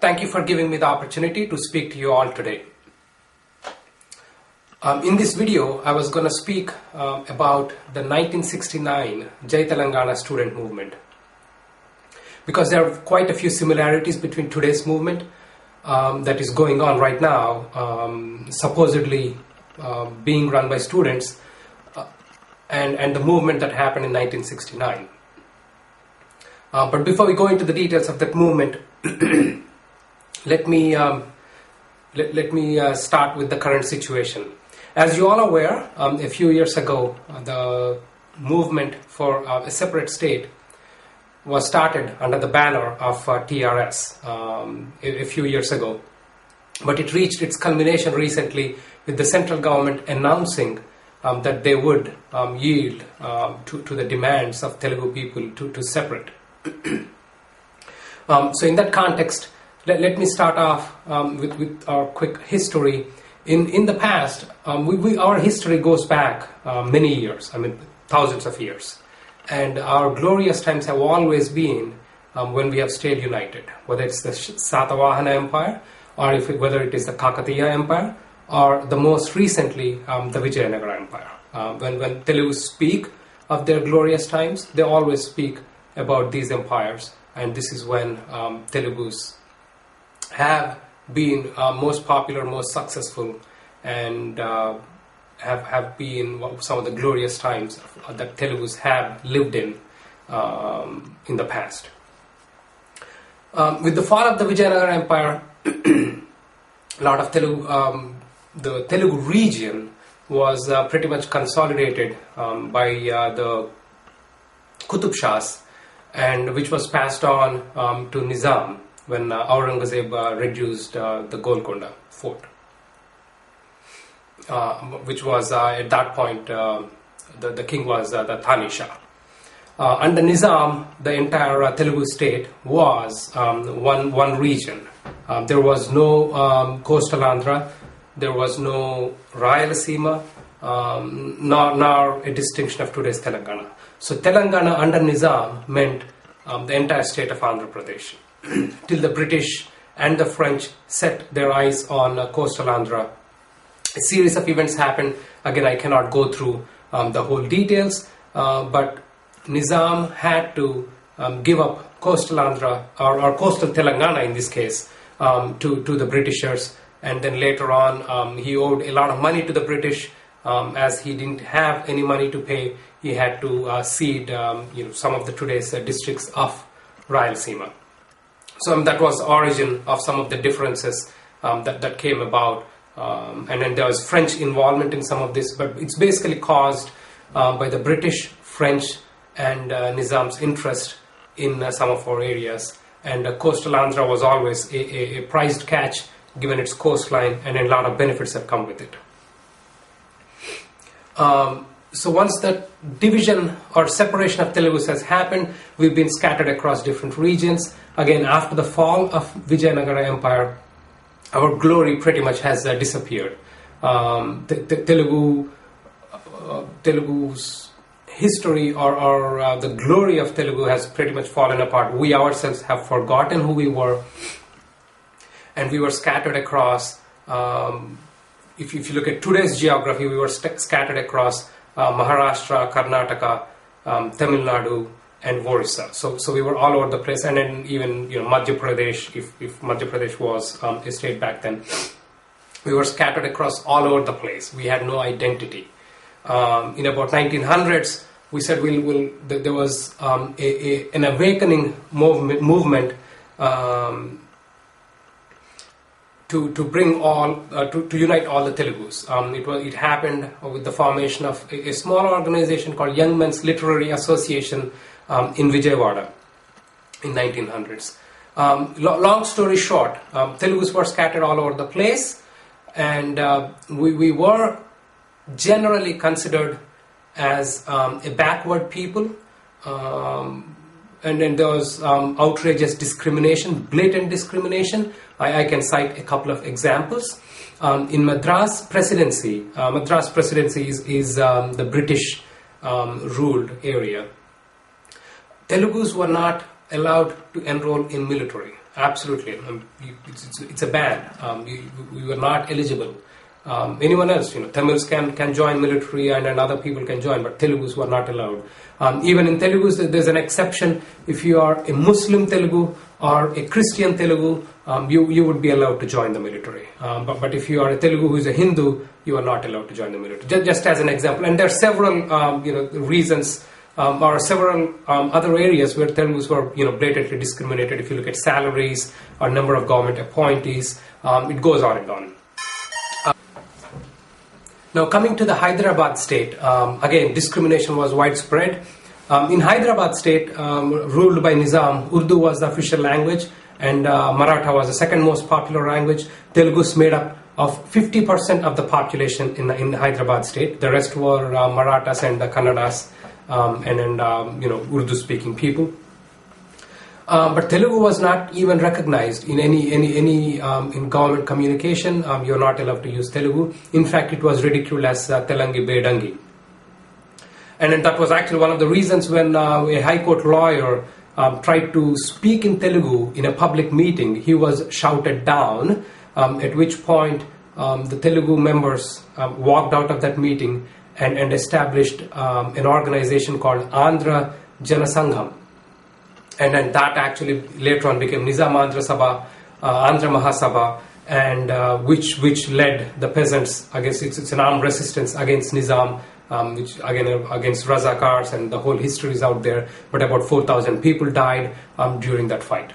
Thank you for giving me the opportunity to speak to you all today. In this video, I was going to speak about the 1969 Jai Telangana student movement, because there are quite a few similarities between today's movement that is going on right now, supposedly being run by students, and the movement that happened in 1969. But before we go into the details of that movement, let me start with the current situation. As you all are aware, a few years ago, the movement for a separate state was started under the banner of TRS a few years ago. But it reached its culmination recently with the central government announcing that they would yield to the demands of Telugu people to separate. So in that context, let me start off with our quick history. In the past, our history goes back many years, thousands of years. And our glorious times have always been when we have stayed united, whether it's the Satavahana Empire, or whether it is the Kakatiya Empire, or the most recently, the Vijayanagara Empire. When Telugus speak of their glorious times, they always speak about these empires, and this is when Telugus have been most popular, most successful, and have been some of the glorious times that Telugus have lived in the past. With the fall of the Vijayanagara Empire, a lot of the Telugu region was pretty much consolidated by the Qutub Shahs, and which was passed on to Nizam when Aurangzeb reduced the Golconda fort, which was at that point the king was the Thani Shah. Under Nizam, the entire Telugu state was one region. There was no coastal Andhra, there was no Rayalaseema, nor a distinction of today's Telangana. So Telangana under Nizam meant the entire state of Andhra Pradesh. Till the British and the French set their eyes on coastal Andhra, a series of events happened. Again, I cannot go through the whole details, but Nizam had to give up coastal Andhra, or coastal Telangana in this case, to the Britishers, and then later on he owed a lot of money to the British. As he didn't have any money to pay, he had to cede some of the today's districts of Rayalaseema. So that was the origin of some of the differences that came about, and then there was French involvement in some of this, but it's basically caused by the British, French, and Nizam's interest in some of our areas. And coastal Andhra was always a prized catch given its coastline, and a lot of benefits that come with it. So once that division or separation of Telugus has happened, we've been scattered across different regions. Again, after the fall of Vijayanagara Empire, our glory pretty much has disappeared. Telugu's history or the glory of Telugu has pretty much fallen apart. We ourselves have forgotten who we were, and we were scattered across. If you look at today's geography, we were scattered across Maharashtra, Karnataka, Tamil Nadu, and Orissa. So we were all over the place, and then even Madhya Pradesh, if Madhya Pradesh was a state back then, we were scattered across all over the place. We had no identity. In about 1900s, we said there was an awakening movement. To bring to unite all the Telugus. It happened with the formation of a small organization called Young Men's Literary Association in Vijayawada in 1900s. Long story short, Telugus were scattered all over the place, and we were generally considered as a backward people. And then there was outrageous discrimination, blatant discrimination. I can cite a couple of examples. In Madras Presidency is the British ruled area. Telugus were not allowed to enroll in military. absolutely. It's a ban. You are not eligible. Anyone else, Tamils can join military and other people can join, but Telugus were not allowed. Even in Telugus, there's an exception. If you are a Muslim Telugu or a Christian Telugu, you would be allowed to join the military. But if you are a Telugu who is a Hindu, you are not allowed to join the military. Just as an example, and there are several reasons. Or several other areas where Telugus were blatantly discriminated. If you look at salaries or number of government appointees, it goes on and on. Now coming to the Hyderabad state, again discrimination was widespread. In Hyderabad state, ruled by Nizam, Urdu was the official language and Maratha was the second most popular language. Telugus made up of 50% of the population in Hyderabad state. The rest were Marathas and the Kannadas. And Urdu speaking people, but Telugu was not even recognized in any in government communication. You're not allowed to use Telugu. In fact, it was ridiculed as Telangi Bedangi, and that was actually one of the reasons when a High Court lawyer tried to speak in Telugu in a public meeting, he was shouted down. At which point the Telugu members walked out of that meeting and established an organization called Andhra Janasangham, and then that actually later on became Nizam Andhra Sabha, Andhra Mahasabha, and which led the peasants against it's an armed resistance against Nizam, which again against Razakars, and the whole history is out there. But about 4,000 people died during that fight.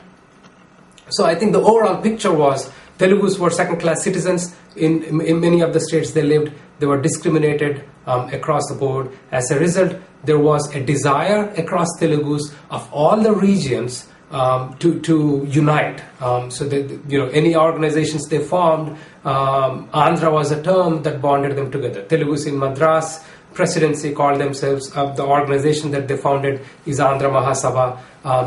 So I think the overall picture was Telugus were second-class citizens in many of the states they lived. They were discriminated across the board. As a result, there was a desire across Telugus of all the regions to unite. So that, any organizations they formed, Andhra was a term that bonded them together. Telugus in Madras presidency called themselves, the organization that they founded is Andhra Mahasabha.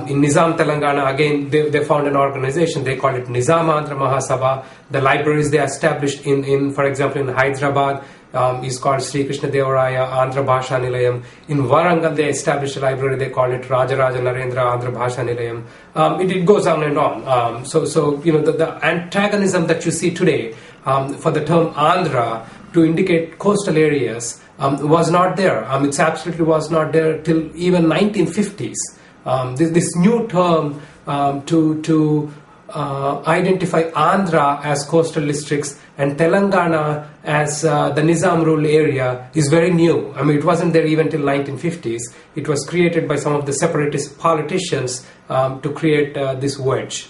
In Nizam Telangana, again, they found an organization, they called it Nizam Andhra Mahasabha. The libraries they established for example, in Hyderabad, is called Sri Krishna Devaraya Andhra Bhasha Nilayam. In Warangal, they established a library, they called it Rajaraja Narendra Andhra Bhasha Nilayam. It goes on and on. So the antagonism that you see today for the term Andhra to indicate coastal areas was not there. It absolutely was not there till even 1950s. This new term to identify Andhra as coastal districts and Telangana as the Nizam rule area is very new. It wasn't there even till 1950s. It was created by some of the separatist politicians to create this wedge.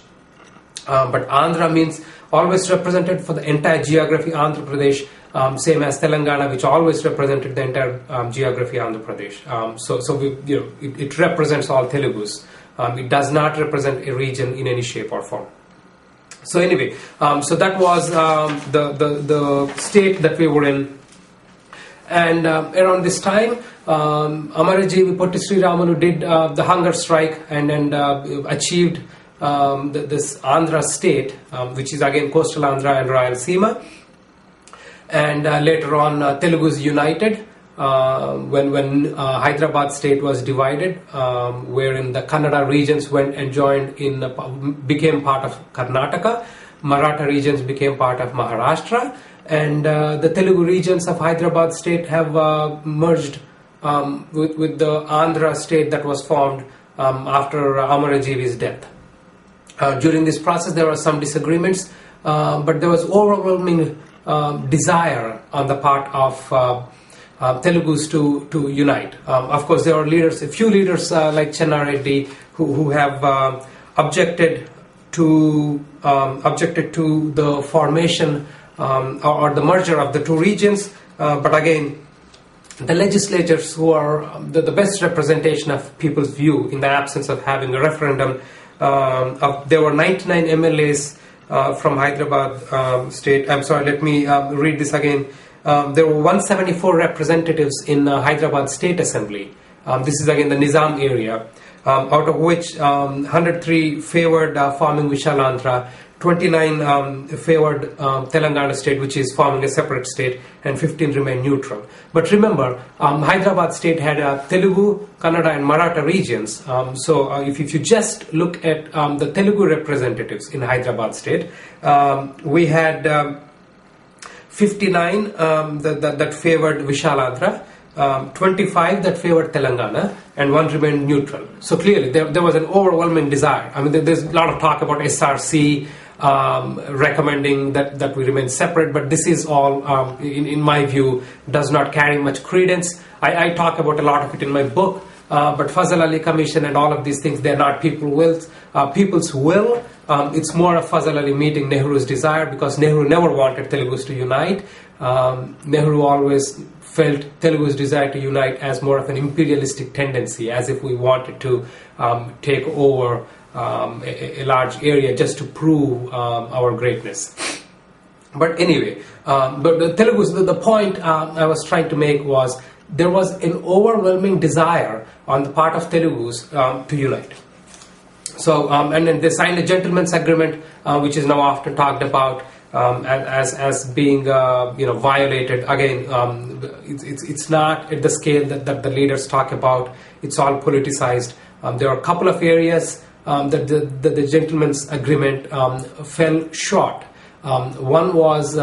But Andhra means always represented for the entire geography Andhra Pradesh, same as Telangana, which always represented the entire geography Andhra Pradesh. It represents all Telugus. It does not represent a region in any shape or form. So anyway, so that was the state that we were in. And around this time, Amarajeevi Potti Sri Ramalu did the hunger strike and achieved this Andhra state, which is again coastal Andhra and Rayalaseema. And later on, Telugus united when Hyderabad state was divided, wherein the Kannada regions went and joined became part of Karnataka. Maratha regions became part of Maharashtra, and the Telugu regions of Hyderabad state have merged with the Andhra state that was formed after Amarajeevi's death. During this process, there were some disagreements, but there was overwhelming desire on the part of Telugus to unite. Of course, there are a few leaders like Chenna Reddy who have objected to the formation or the merger of the two regions. But again, the legislatures who are the best representation of people's view in the absence of having a referendum, there were 99 MLAs from Hyderabad state. I'm sorry, let me read this again. There were 174 representatives in Hyderabad State Assembly. This is again the Nizam area, out of which 103 favored forming Vishalandhra 29 favored Telangana state, which is forming a separate state, and 15 remained neutral. But remember, Hyderabad state had Telugu, Kannada, and Maratha regions. So if you just look at the Telugu representatives in Hyderabad state, we had 59 that favored Vishalandra, 25 that favored Telangana, and 1 remained neutral. So clearly there was an overwhelming desire. I mean, there's a lot of talk about SRC recommending that we remain separate, but this is all, in my view, does not carry much credence. I talk about a lot of it in my book, but Fazal Ali Commission and all of these things, they're not people's will. It's more of Fazal Ali meeting Nehru's desire, because Nehru never wanted Telugus to unite. Nehru always felt Telugu's desire to unite as more of an imperialistic tendency, as if we wanted to take over a large area just to prove our greatness. But anyway, but the Telugus, the point I was trying to make was there was an overwhelming desire on the part of Telugus to unite. So, and then they signed a gentleman's agreement, which is now often talked about as being violated. Again, it's not at the scale that the leaders talk about. It's all politicized. There are a couple of areas that the gentleman's agreement fell short. One was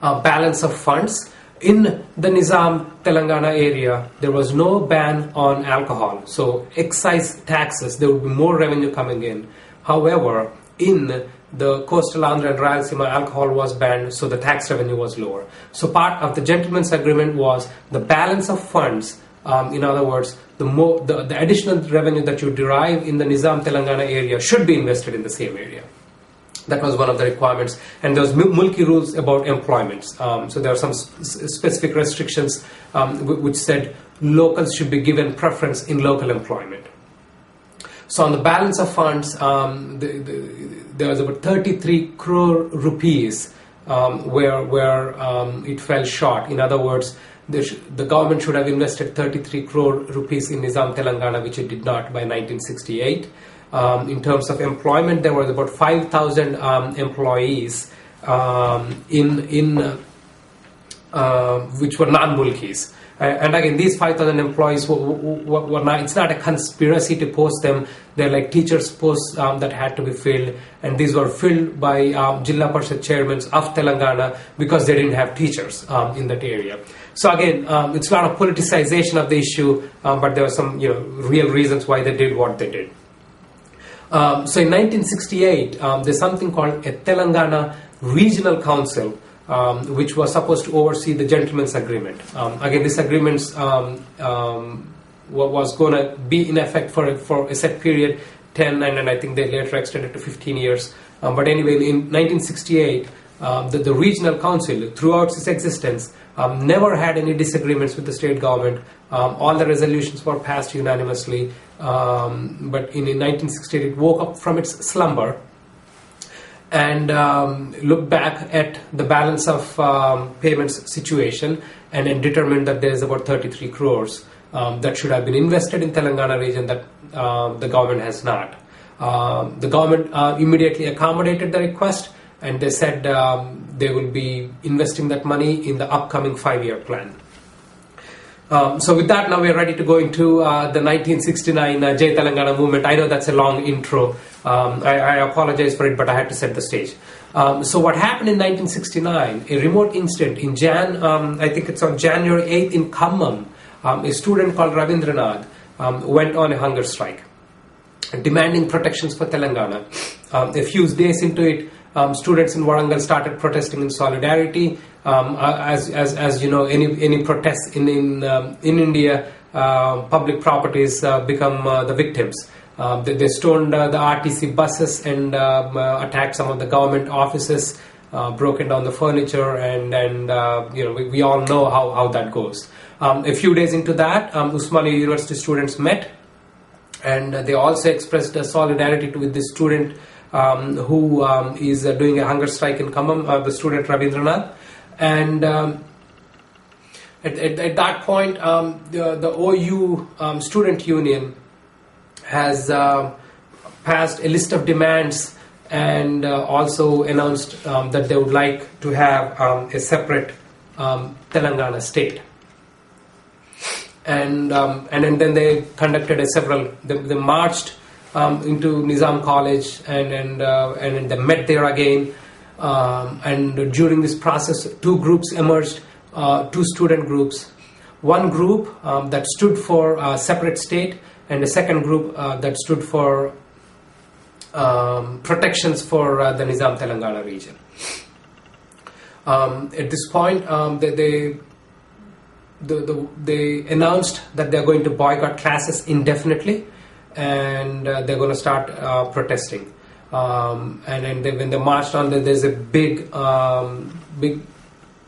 balance of funds. In the Nizam Telangana area, there was no ban on alcohol. So excise taxes, there would be more revenue coming in. However, in the coastal Andhra and Rayalaseema, alcohol was banned, so the tax revenue was lower. So part of the gentleman's agreement was the balance of funds. In other words, the additional revenue that you derive in the Nizam Telangana area should be invested in the same area. That was one of the requirements. And there was mulki rules about employments. So there are some specific restrictions which said locals should be given preference in local employment. So on the balance of funds, there was about 33 crore rupees where it fell short. In other words, the government should have invested 33 crore rupees in Nizam Telangana, which it did not by 1968. In terms of employment, there were about 5,000 employees which were non-mulkis. And again, these 5,000 employees were not, it's not a conspiracy to post them. They're like teachers' posts that had to be filled, and these were filled by Jilla Parishad chairmen of Telangana because they didn't have teachers in that area. So again, it's a lot of politicization of the issue, but there were some real reasons why they did what they did. So in 1968, there's something called a Telangana Regional Council, which was supposed to oversee the gentleman's agreement. Again, this agreement was going to be in effect for a set period, 10, and I think they later extended to 15 years. But anyway, in 1968, the regional council, throughout its existence, never had any disagreements with the state government. All the resolutions were passed unanimously. But in 1968, it woke up from its slumber and looked back at the balance of payments situation and then determined that there is about 33 crores that should have been invested in Telangana region that the government has not. The government immediately accommodated the request, and they said they will be investing that money in the upcoming 5-year plan. So with that, now we are ready to go into the 1969 Jai Telangana movement. I know that's a long intro. I apologize for it, but I had to set the stage. So what happened in 1969, a remote incident in I think it's on January 8th in Khammam, a student called Ravindranath went on a hunger strike, demanding protections for Telangana. A few days into it, students in Warangal started protesting in solidarity. As you know, any protests in India, public properties become the victims. They stoned the RTC buses and attacked some of the government offices, broken down the furniture, and we all know how that goes. A few days into that, Usmania University students met, and they also expressed solidarity with this student who is doing a hunger strike in Khammam, the student Ravindranath. And at that point, the OU student union has passed a list of demands and also announced that they would like to have a separate Telangana state. And then they conducted they marched into Nizam College, and they met there again. And during this process, two groups emerged, two student groups. One group that stood for a separate state, and a second group that stood for protections for the Nizam Telangana region. At this point, they announced that they're going to boycott classes indefinitely, and they're going to start protesting. And when they marched on, there's a big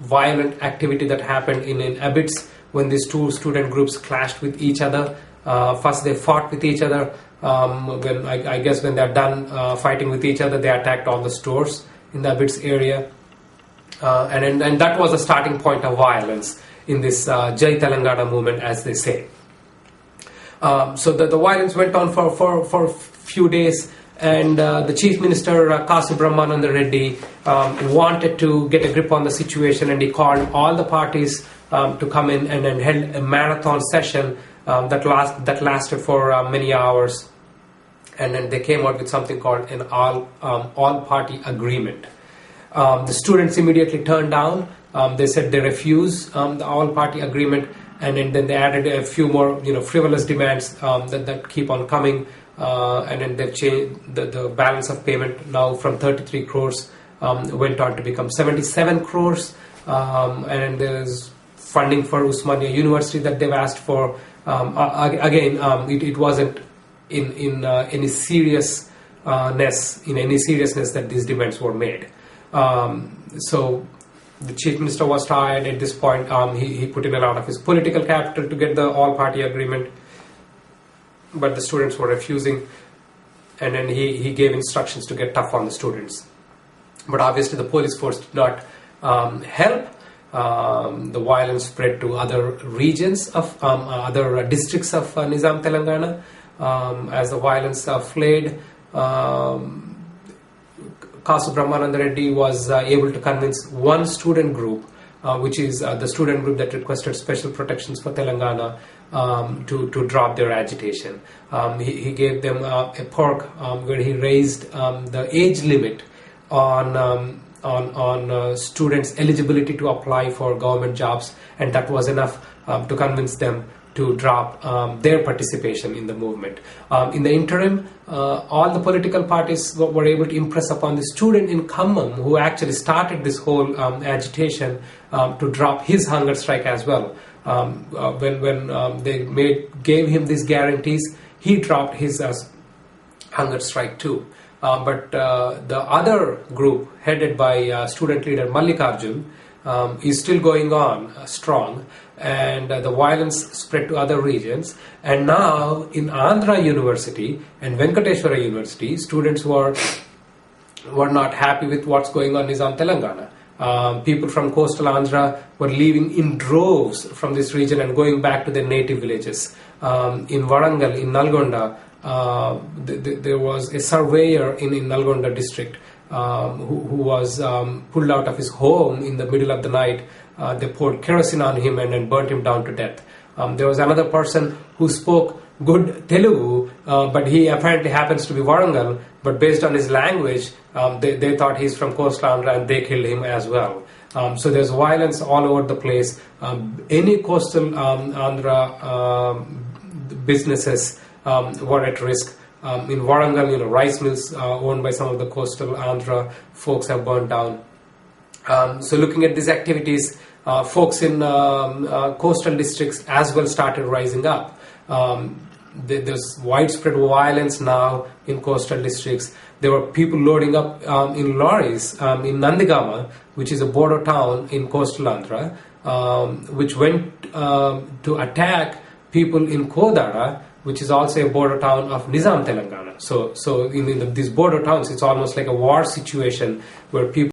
violent activity that happened in Abbots when these two student groups clashed with each other. First they fought with each other. When they're done fighting with each other, they attacked all the stores in the Abbots area. And that was the starting point of violence in this Jai Telangana movement, as they say. So the violence went on for a few days, and the Chief Minister Kasu Brahmananda Reddy wanted to get a grip on the situation, and he called all the parties to come in and then held a marathon session that lasted for many hours, and then they came out with something called an all-party agreement. The students immediately turned down. They said they refuse the all-party agreement, and then they added a few more, frivolous demands that keep on coming. And then they've changed the balance of payment now from 33 crores went on to become 77 crores. And there's funding for Usmania University that they've asked for. It wasn't in any seriousness that these demands were made. So the Chief Minister was tired at this point. He put in a lot of his political capital to get the all-party agreement, but the students were refusing, and then he gave instructions to get tough on the students. But obviously the police force did not help. The violence spread to other regions of other districts of Nizam Telangana. As the violence flared, Kasu Brahmananda Reddy was able to convince one student group, which is the student group that requested special protections for Telangana, to drop their agitation. He gave them a perk where he raised the age limit on students' eligibility to apply for government jobs, and that was enough to convince them to drop their participation in the movement. In the interim, all the political parties were able to impress upon the student in Khammam, who actually started this whole agitation, to drop his hunger strike as well. When they gave him these guarantees, he dropped his hunger strike too. But the other group, headed by student leader Mallikarjun, is still going on strong, and the violence spread to other regions. And now in Andhra University and Venkateshwara University, students were not happy with what's going on in Nizam Telangana. People from coastal Andhra were leaving in droves from this region and going back to their native villages. In Warangal, in Nalgonda, there was a surveyor in Nalgonda district who was pulled out of his home in the middle of the night. They poured kerosene on him and then burnt him down to death. There was another person who spoke good Telugu, but he apparently happens to be Warangal, but based on his language, they thought he's from coastal Andhra, and they killed him as well. So there's violence all over the place. Any coastal Andhra businesses were at risk. In Warangal, rice mills owned by some of the coastal Andhra folks have burned down. So looking at these activities, folks in coastal districts as well started rising up. There's widespread violence now in coastal districts. There were people loading up in lorries in Nandigama, which is a border town in coastal Andhra, which went to attack people in Kodara, which is also a border town of Nizam Telangana. So in these border towns, it's almost like a war situation where people